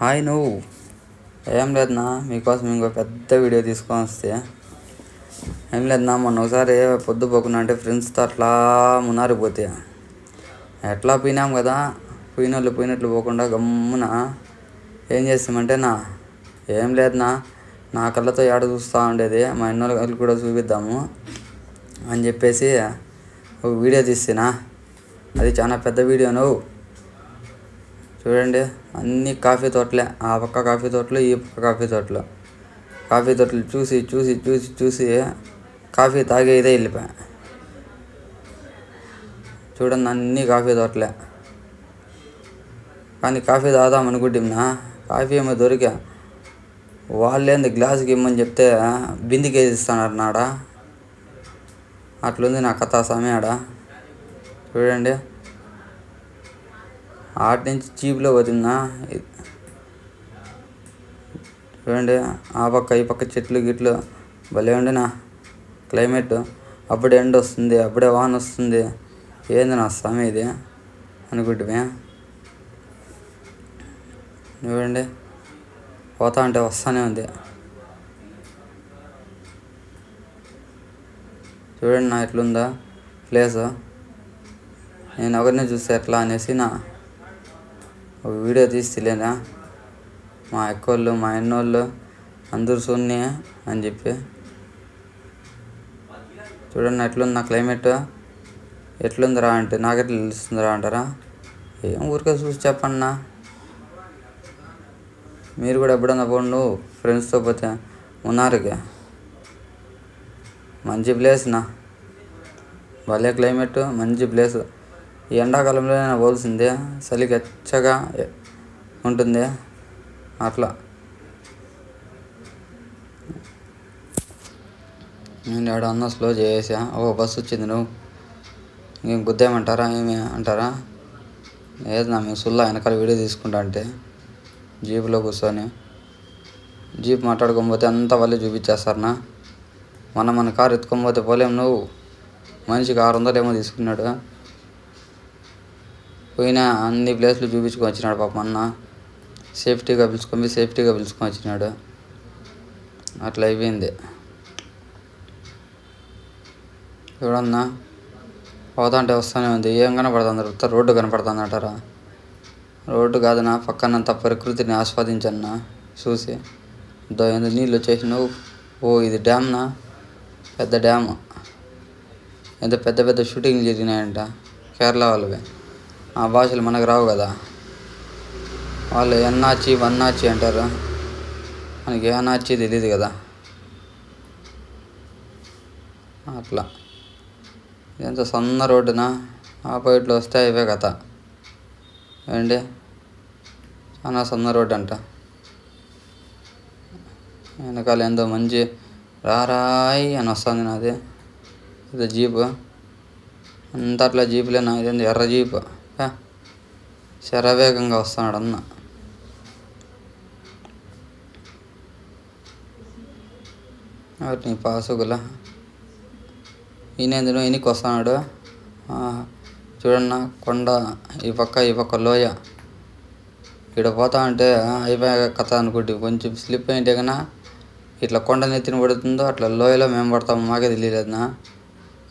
Hi నువ్వు ఏం లేదన్నా మీకోసం ఇంకో పెద్ద వీడియో తీసుకొని వస్తే ఏం లేదన్నా మొన్న ఒకసారి పొద్దుపోకుండా అంటే ఫ్రెండ్స్తో అట్లా మున్నారికి పోతే ఎట్లా పోయినాం కదా పోయినట్లు పోకుండా గమ్మున ఏం చేస్తామంటే ఏం లేదన్నా నా కళ్ళతో ఏడ చూస్తూ ఉండేది మా ఇన్నోళ్ళకి కూడా చూపిద్దాము అని చెప్పేసి ఒక వీడియో తీస్తేనా అది చాలా పెద్ద వీడియో నువ్వు చూడండి. అన్ని కాఫీ తోటలే, ఆ పక్క కాఫీ తోటలు ఈ పక్క కాఫీ తోటలు చూసి కాఫీ తాగే ఇదే వెళ్ళిపోయా. చూడండి అన్ని కాఫీ తోటలే. కానీ కాఫీ తాగుదాం అనుకుంటున్నా, కాఫీ ఏమో దొరికా. వాళ్ళేంది గ్లాసుకి ఇమ్మని చెప్తే బిందికేసి ఇస్తున్నారు నాడ. అట్లుంది నా కథ సమయాడ. చూడండి ఆటి నుంచి చీప్లో పోతున్నా. చూడండి ఆ పక్క ఈ పక్క చెట్లు గిట్లు భలే ఉండినా క్లైమేట్. అప్పుడే ఎండ వస్తుంది, అప్పుడే వాన వస్తుంది. ఏంది నా సమయం ఇది అనుకుంటే చూడండి పోతా అంటే వస్తానే ఉంది. చూడండి నా ఎట్లుందా ప్లేసు. నేను ఎవరిని చూస్తే ఎట్లా అనేసి ఒక వీడియో తీస్తలేనా. మా అక్కోళ్ళు మా ఎన్నోళ్ళు అందరూ చూన్ని అని చెప్పి. చూడండి ఎట్లుంది నా క్లైమేట్. ఎట్లుందిరా అంటే నాకెట్లా తెలుస్తుందిరా అంటారా. ఏం ఊరికే చూసి చెప్పన్నా. మీరు కూడా ఎప్పుడన్నా పోండు ఫ్రెండ్స్తో పోతే మున్నారికి. మంచి ప్లేస్ భలే క్లైమేట్, మంచి ప్లేసు. ఈ ఎండాకాలంలో పోల్సిందే, చలికి ఎచ్చగా ఉంటుంది అట్లా. నేను ఏడ అన్న స్లో చేసా. బస్సు వచ్చింది నువ్వు ఇంకేం గుద్దేమంటారా ఏమి అంటారా. లేదు మేము సుల్లా వెనకాల వీడియో తీసుకుంటా అంటే జీపులో కూర్చొని జీప్ మాట్లాడుకోకపోతే అంతా వాళ్ళే చూపించేస్తారనా. మన కారు ఎత్తుకోకపోతే పోలేము. నువ్వు మనిషికి 600 ఏమో తీసుకున్నాడు. పోయినా అన్ని ప్లేస్లు చూపించుకొని వచ్చినాడు పాపం అన్న. సేఫ్టీగా పిలుచుకొని వచ్చినాడు. అట్లా అయిపోయింది. చూడన్నా పోతా అంటే వస్తూనే ఉంది. ఏం కనపడుతుంది? రోడ్డు కనపడుతుంది అంటారా. రోడ్డు కాదన్నా, పక్కనంత ప్రకృతిని ఆస్వాదించన్నా చూసి. నీళ్ళు వచ్చేసినావు. ఇది డ్యామ్నా, పెద్ద డ్యామ్. ఎంత పెద్ద షూటింగ్లు జరిగినాయంట కేరళ వాళ్ళవి. ఆ భాషలు మనకు రావు కదా. వాళ్ళు ఎన్నాచి వన్నాచి అంటారు, మనకి ఏనాచి తెలియదు కదా. అట్లా ఎంత సన్న రోడ్డునా ఆపోజిట్లో వస్తే అయిపోయే కథ. ఏంటి చాలా సన్న రోడ్డు అంట. వెనకాల ఎంతో మంచి రారాయి అని వస్తుంది నాది. ఇది జీపు అంతా అట్లా జీపులేనా. ఇదేంది ఎర్ర జీపు, శరవేగంగా వస్తున్నాడు అన్న. నీ పాసుగుల ఈయనేందును ఈయనకి వస్తున్నాడు. చూడన్నా కొండ ఈ పక్క లోయ. ఇక్కడ పోతా అంటే అయిపోయే కథ అనుకుంటే కొంచెం స్లిప్ అయింటే కన్నా ఇట్లా కొండ నెత్తిన పడుతుందో అట్లా లోయలో మేము పడతాము. మాకే తెలియలేదునా.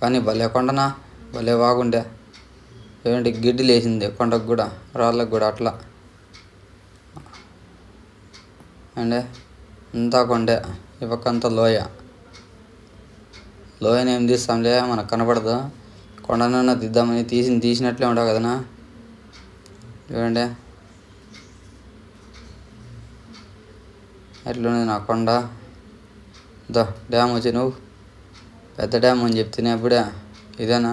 కానీ భలే కొండనా, భలే బాగుండే. ఏంటి గిడ్డి లేచింది కొండకు కూడా, రాళ్ళకు కూడా. అట్లా అండి అంతా కొండే. ఈ పక్క అంతా లోయని ఏం తీస్తాంలే, మనకు కనపడదు. కొండనన్నా తీద్దామని తీసినట్లే ఉండవు కదనా. చూడండి ఎట్లున్నది నా కొండ. డ్యామ్ వచ్చి నువ్వు పెద్ద డ్యామ్ అని చెప్తేనే అప్పుడే. ఇదేనా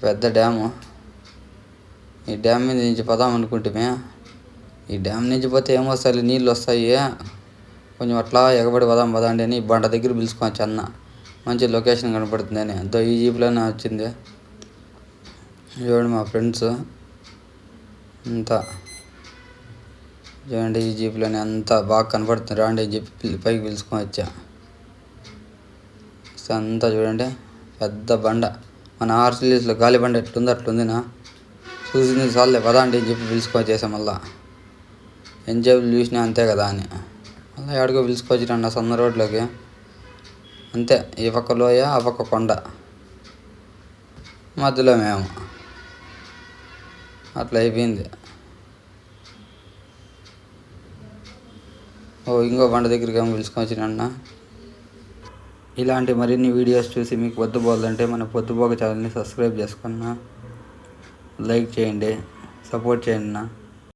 పెద్ద డ్యాము. ఈ డ్యామ్ మీద నుంచి పోదాం అనుకుంటే ఈ డ్యామ్ నుంచి పోతే ఏమొస్తాయి, నీళ్ళు వస్తాయి. కొంచెం అట్లా ఎగబడి పోదాండి అని బండ దగ్గర పిలుచుకోవచ్చు అన్న. మంచి లొకేషన్ కనపడుతుందని ఈ జీప్లోనే వచ్చింది. చూడండి మా ఫ్రెండ్స్ అంతా. చూడండి ఈ జీప్లోనే అంతా బాగా కనపడుతుంది. రాండి అని చెప్పి పైకి పిలుచుకొని వచ్చా. అంతా చూడండి పెద్ద బండ. మన ఆర్సిలీస్లో గాలి బండ ఎట్లుందో అట్లుందినా. చూసింది చాలే పదాండి అని చెప్పి పిలుచుకొని వచ్చేసాం మళ్ళా. ఎంజేబులు చూసినా అంతే కదా అని అలా ఎక్కడికో పిలుచుకొచ్చిరండి ఆ సొంత రోడ్లోకి. అంతే, ఈ పక్క లోయ ఆ పక్క కొండ, మధ్యలో మేము. అట్లా అయిపోయింది. ఇంకో బండ దగ్గరికి ఏమో పిలుచుకొచ్చిరన్న. ఇలాంటి మరిన్ని వీడియోస్ చూసి మీకు పొద్దుపోవాలంటే మన పొద్దుపోక ఛానల్ని సబ్స్క్రైబ్ చేసుకున్నా, లైక్ చేయండి, సపోర్ట్ చేయండి.